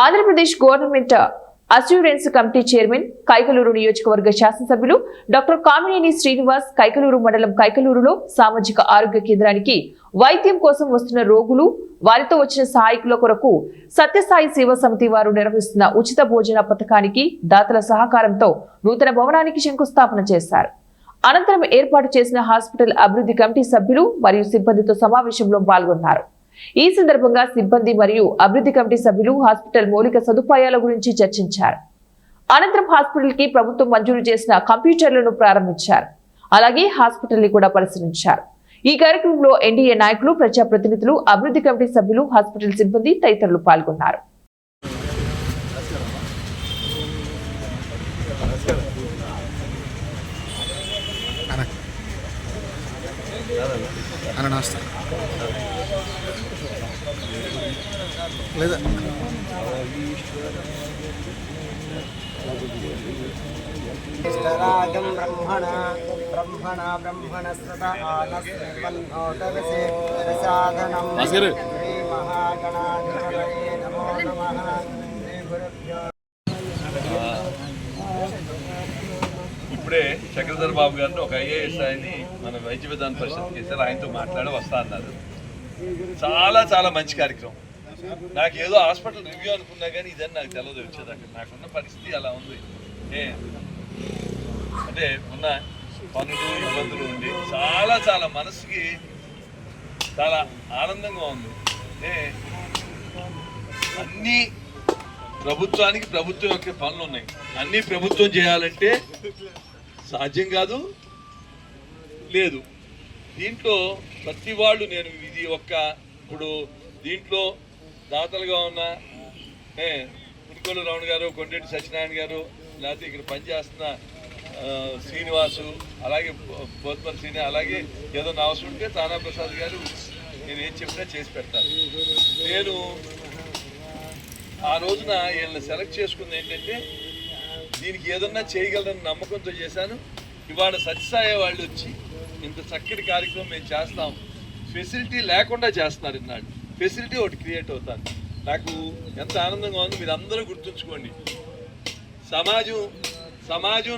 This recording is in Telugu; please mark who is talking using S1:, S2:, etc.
S1: Andhra Pradesh government assurance committee chairman Kaikaluru నియోజకవర్గ శాసనసభ్యులు డాక్టర్ కామినేని శ్రీనివాస్ కైకలూరు మండలం కైకలూరులో సామాజిక ఆరోగ్య కేంద్రానికి వైద్యం కోసం వస్తున్న రోగులు వారితో వచ్చిన సహాయకుల కొరకు సత్యసాయి సేవా సమితి వారు నిర్వహిస్తున్న ఉచిత భోజన పథకానికి దాతల సహకారంతో నూతన భవనానికి శంకుస్థాపన చేశారు. అనంతరం ఏర్పాటు చేసిన హాస్పిటల్ అభివృద్ధి కమిటీ సభ్యులు మరియు సిబ్బందితో సమావేశంలో పాల్గొన్నారు. ఈ సందర్భంగా సిబ్బంది మరియు అభివృద్ధి కమిటీ సభ్యులు హాస్పిటల్ మౌలిక సదుపాయాల గురించి చర్చించారు. అనంతరం హాస్పిటల్ కి ప్రభుత్వం మంజూరు చేసిన కంప్యూటర్లను ప్రారంభించారు. అలాగే హాస్పిటల్ ని కూడా పరిశీలించారు. ఈ కార్యక్రమంలో ఎన్డీఏ నాయకులు, ప్రజాప్రతినిధులు, అభివృద్ధి కమిటీ సభ్యులు, హాస్పిటల్ సిబ్బంది తదితరులు పాల్గొన్నారు.
S2: లేదా
S3: రాగం బ్రహ్మణ బ్రహ్మణ బ్రహ్మణస్పత ఆనస్పన్నోతరసే ప్రసాదనం శ్రీ మహాగణాధిపతయే నమో నమః. శ్రీ గురుభ్యో.
S4: ఇప్పుడే చక్రధర్ బాబు గారిని ఒక ఐఏఎస్ ఆయన్ని మన వైద్య విధాన పరిషత్ చేశారు. ఆయనతో మాట్లాడి వస్తా అన్నారు. చాలా చాలా మంచి కార్యక్రమం. నాకు ఏదో హాస్పిటల్ రివ్యూ అనుకున్నా కానీ ఇదని నాకు తెలియదు వచ్చేదాకా. నాకున్న పరిస్థితి అలా ఉంది. అంటే ఉన్న పనులు ఇబ్బందులు ఉండి చాలా చాలా మనసుకి చాలా ఆనందంగా ఉంది. అన్నీ ప్రభుత్వానికి ప్రభుత్వం యొక్క పనులు ఉన్నాయి. అన్నీ ప్రభుత్వం చేయాలంటే సాధ్యం కాదు, లేదు. దీంట్లో ప్రతి వాళ్ళు నేను ఇది ఇప్పుడు దీంట్లో దాతలుగా ఉన్న ఉడికోలు రావణ్ గారు, కొండేటి సత్యనారాయణ గారు, లేకపోతే ఇక్కడ పనిచేస్తున్న శ్రీనివాసు, అలాగే బోత్మర్ శ్రీని, అలాగే ఏదో నా అవసరం ఉంటే తానా ప్రసాద్ గారు నేను ఏం చెప్పినా చేసి పెడతాను. నేను ఆ రోజున వీళ్ళని సెలెక్ట్ చేసుకుంది ఏంటంటే దీనికి ఏదన్నా చేయగలరని నమ్మకంతో చేశాను. ఇవాళ సత్యసాయి వాళ్ళు వచ్చి ఇంత చక్కటి కార్యక్రమం మేము చేస్తాం, ఫెసిలిటీ లేకుండా చేస్తున్నారు. ఇన్నాడు ఫెసిలిటీ ఒకటి క్రియేట్ అవుతాను. నాకు ఎంత ఆనందంగా ఉంది. మీరు అందరూ గుర్తుంచుకోండి, సమాజం